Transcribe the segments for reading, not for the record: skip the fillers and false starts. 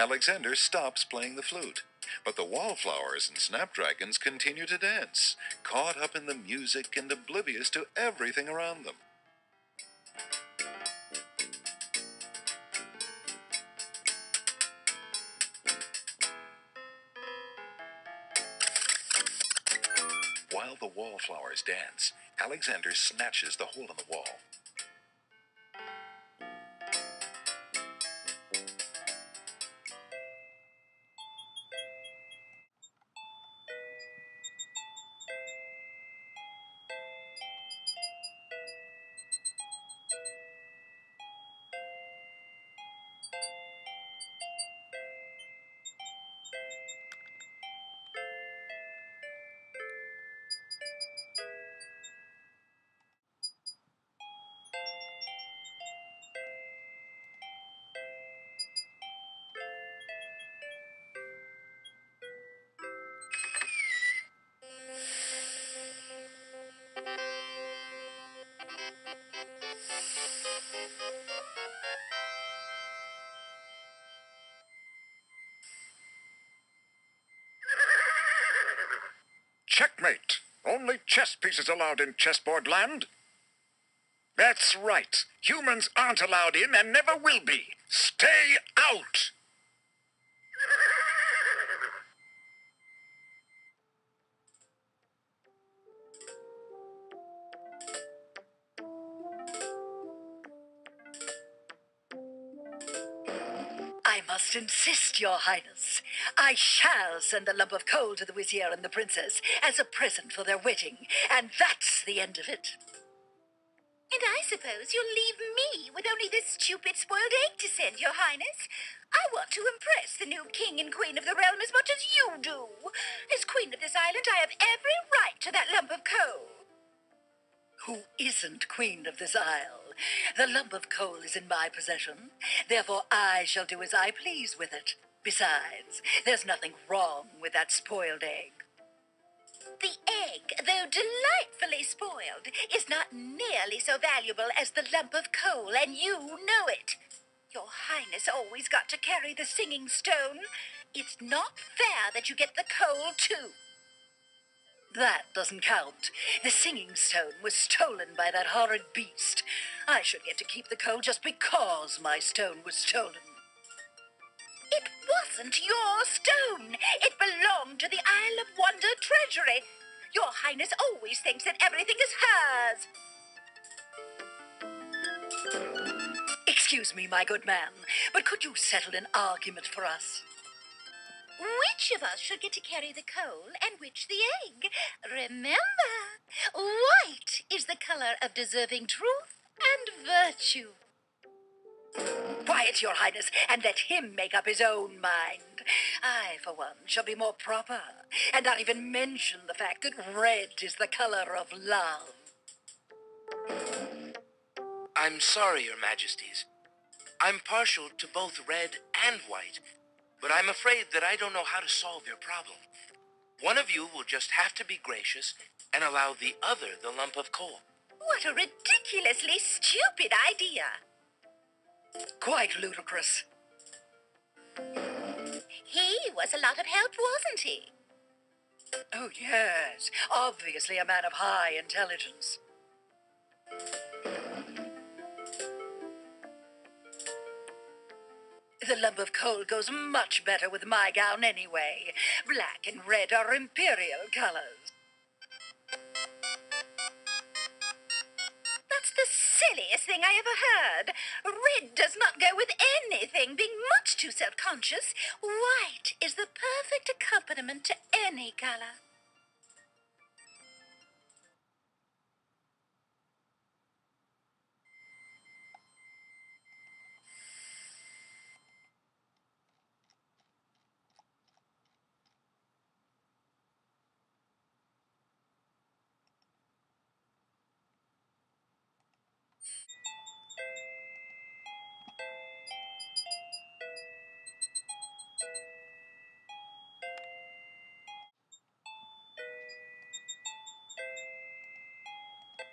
Alexander stops playing the flute, but the wallflowers and snapdragons continue to dance, caught up in the music and oblivious to everything around them. While the wallflowers dance, Alexander snatches the hole in the wall. Checkmate! Only chess pieces allowed in chessboard land. That's right. Humans aren't allowed in and never will be. Stay out! I must insist, Your Highness. I shall send a lump of coal to the Vizier and the Princess as a present for their wedding, and that's the end of it. And I suppose you'll leave me with only this stupid spoiled egg to send, Your Highness. I want to impress the new king and queen of the realm as much as you do. As queen of this island, I have every right to that lump of coal. Who isn't queen of this isle? The lump of coal is in my possession. Therefore, I shall do as I please with it. Besides, there's nothing wrong with that spoiled egg. The egg, though delightfully spoiled, is not nearly so valuable as the lump of coal, and you know it. Your Highness always got to carry the singing stone. It's not fair that you get the coal, too. That doesn't count. The singing stone was stolen by that horrid beast. I should get to keep the coal just because my stone was stolen. It wasn't your stone. It belonged to the Isle of Wonder treasury. Your Highness always thinks that everything is hers. Excuse me, my good man, but could you settle an argument for us? Which of us should get to carry the coal and which the egg? Remember, white is the color of deserving truth and virtue. Quiet, Your Highness, and let him make up his own mind. I, for one, shall be more proper, and not even mention the fact that red is the color of love. I'm sorry, Your Majesties. I'm partial to both red and white, but I'm afraid that I don't know how to solve your problem. One of you will just have to be gracious and allow the other the lump of coal. What a ridiculously stupid idea. Quite ludicrous. He was a lot of help, wasn't he? Oh, yes. Obviously a man of high intelligence. The lump of coal goes much better with my gown anyway. Black and red are imperial colors. That's the silliest thing I ever heard. Red does not go with anything, being much too self-conscious. White is the perfect accompaniment to any color.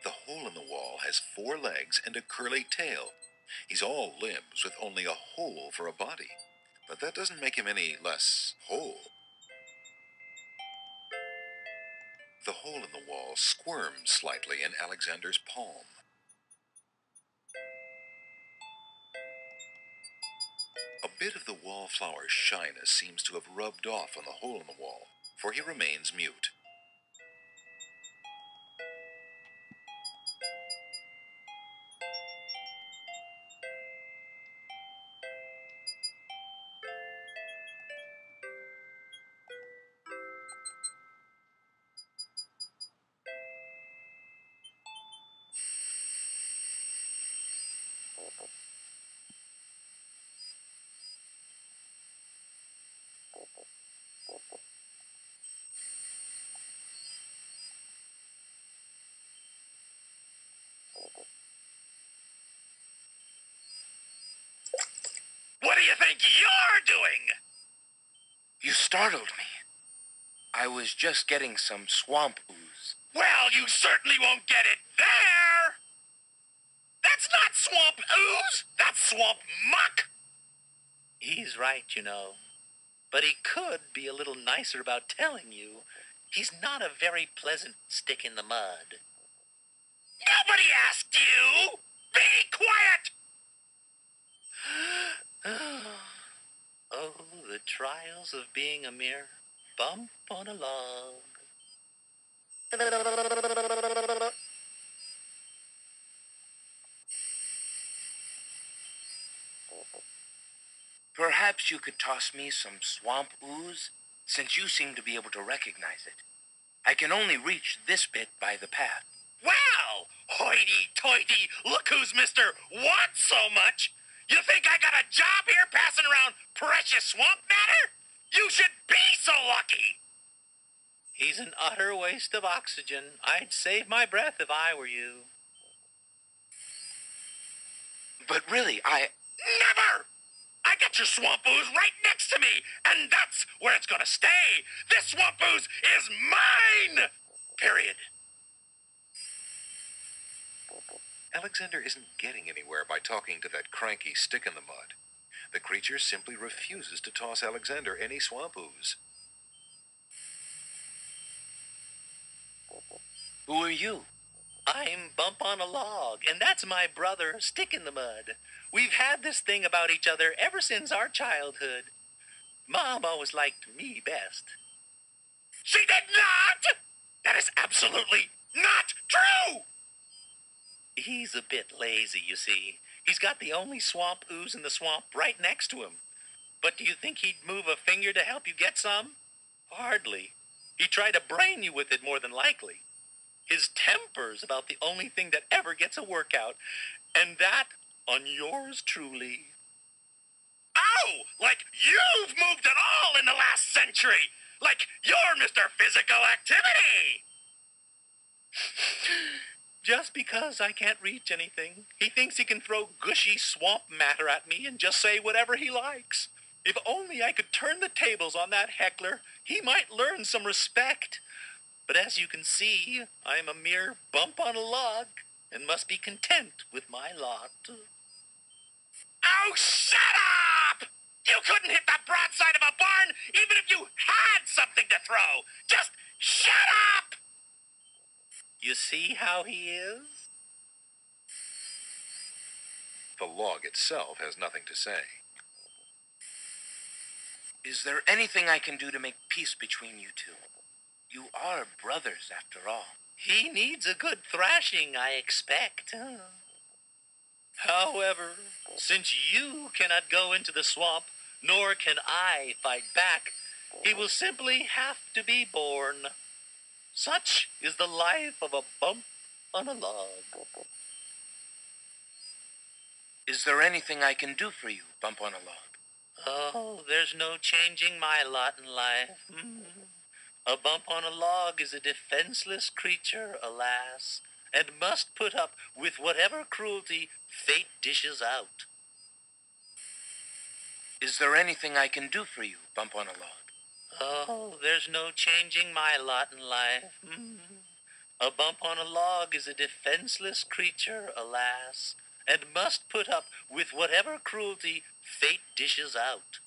The hole in the wall has 4 legs and a curly tail. He's all limbs with only a hole for a body. but that doesn't make him any less whole. The hole in the wall squirmed slightly in Alexander's palm. A bit of the wallflower's shyness seems to have rubbed off on the hole in the wall, for he remains mute. What do you think you're doing? You startled me. I was just getting some swamp ooze. Well, you certainly won't get it there! That's not swamp ooze! That's swamp muck! He's right, you know. But he could be a little nicer about telling you. He's not a very pleasant stick in the mud. Nobody asked you! Be quiet! Oh, the trials of being a mere bump on a log. Perhaps you could toss me some swamp ooze, since you seem to be able to recognize it. I can only reach this bit by the path. Well, hoity-toity, look who's Mr. Want so much! You think I got a job here passing around precious swamp matter? You should be so lucky! He's an utter waste of oxygen. I'd save my breath if I were you. But really, Never! I got your swamp ooze right next to me, and that's where it's gonna stay! This swamp ooze is mine! Period. Alexander isn't getting anywhere by talking to that cranky stick in the mud. The creature simply refuses to toss Alexander any swamp ooze. who are you? I'm Bump on a Log, and that's my brother, Stick in the Mud. We've had this thing about each other ever since our childhood. Mom always liked me best. She did not! That is absolutely not true! He's a bit lazy, you see. He's got the only swamp ooze in the swamp right next to him. But do you think he'd move a finger to help you get some? Hardly. He'd try to brain you with it more than likely. His temper's about the only thing that ever gets a workout, and that on yours truly. Oh, like you've moved at all in the last century! Like you're Mr. Physical Activity! Just because I can't reach anything, he thinks he can throw gushy swamp matter at me and just say whatever he likes. If only I could turn the tables on that heckler, he might learn some respect. But as you can see, I'm a mere bump on a log and must be content with my lot. Oh, shut up! You couldn't hit the broadside of a barn even if you had something to throw! Just shut up! You see how he is? The log itself has nothing to say. Is there anything I can do to make peace between you two? You are brothers, after all. He needs a good thrashing, I expect. However, since you cannot go into the swamp, nor can I fight back, he will simply have to be born. Such is the life of a bump on a log. Is there anything I can do for you, Bump on a Log? Oh, there's no changing my lot in life. A bump on a log is a defenseless creature, alas, and must put up with whatever cruelty fate dishes out. Is there anything I can do for you, Bump on a Log? Oh, there's no changing my lot in life. A bump on a log is a defenseless creature, alas, and must put up with whatever cruelty fate dishes out.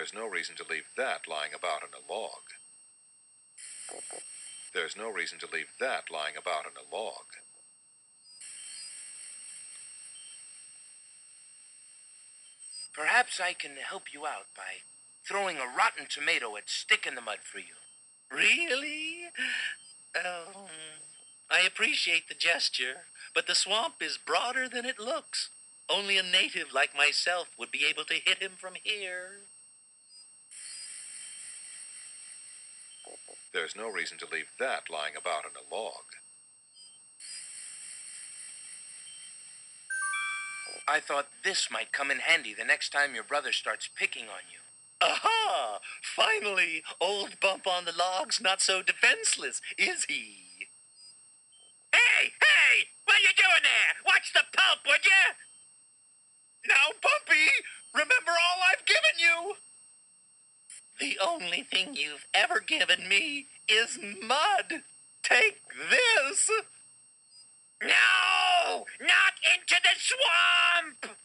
There's no reason to leave that lying about in a log. There's no reason to leave that lying about in a log. Perhaps I can help you out by throwing a rotten tomato at Stick in the Mud for you. Really? Um, I appreciate the gesture, but the swamp is broader than it looks. Only a native like myself would be able to hit him from here. There's no reason to leave that lying about in a log. I thought this might come in handy the next time your brother starts picking on you. Aha! Finally, old Bump on the Log's not so defenseless, is he? Hey, hey! What are you doing there? Watch the pulp, would you? Now, Bumpy, remember all I've given you! The only thing you've ever given me is mud. Take this! No! Not into the swamp!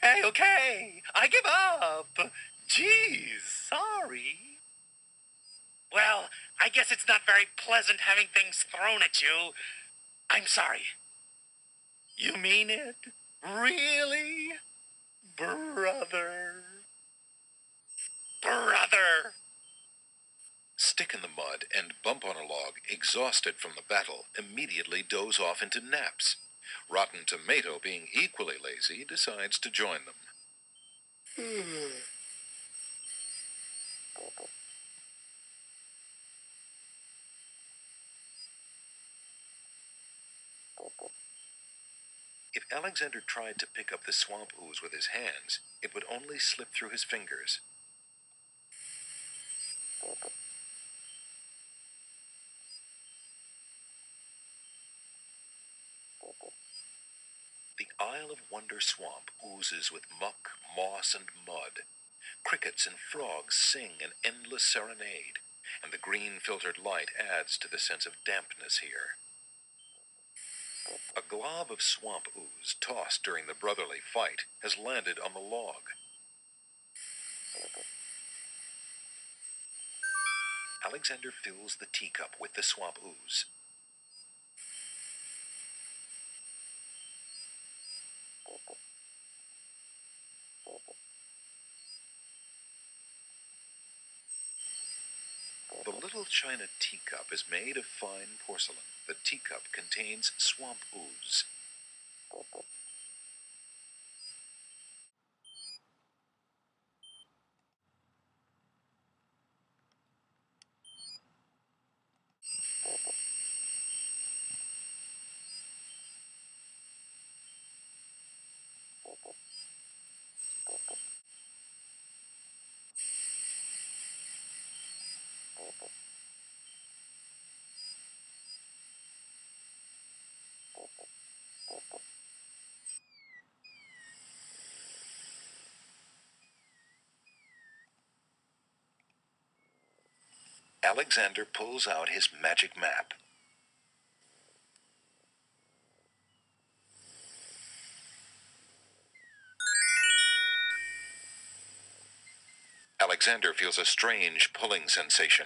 Hey, okay, I give up. Geez, sorry. Well, I guess it's not very pleasant having things thrown at you. I'm sorry. You mean it? Really? Brother. Brother! Stick in the Mud and Bump on a Log, exhausted from the battle, immediately doze off into naps. Rotten Tomato, being equally lazy, decides to join them. If Alexander tried to pick up the swamp ooze with his hands, it would only slip through his fingers. The Isle of Wonder swamp oozes with muck, moss, and mud. Crickets and frogs sing an endless serenade, and the green filtered light adds to the sense of dampness here. A glob of swamp ooze tossed during the brotherly fight has landed on the log. Alexander fills the teacup with the swamp ooze. The little china teacup is made of fine porcelain. The teacup contains swamp ooze. Alexander pulls out his magic map. Alexander feels a strange pulling sensation.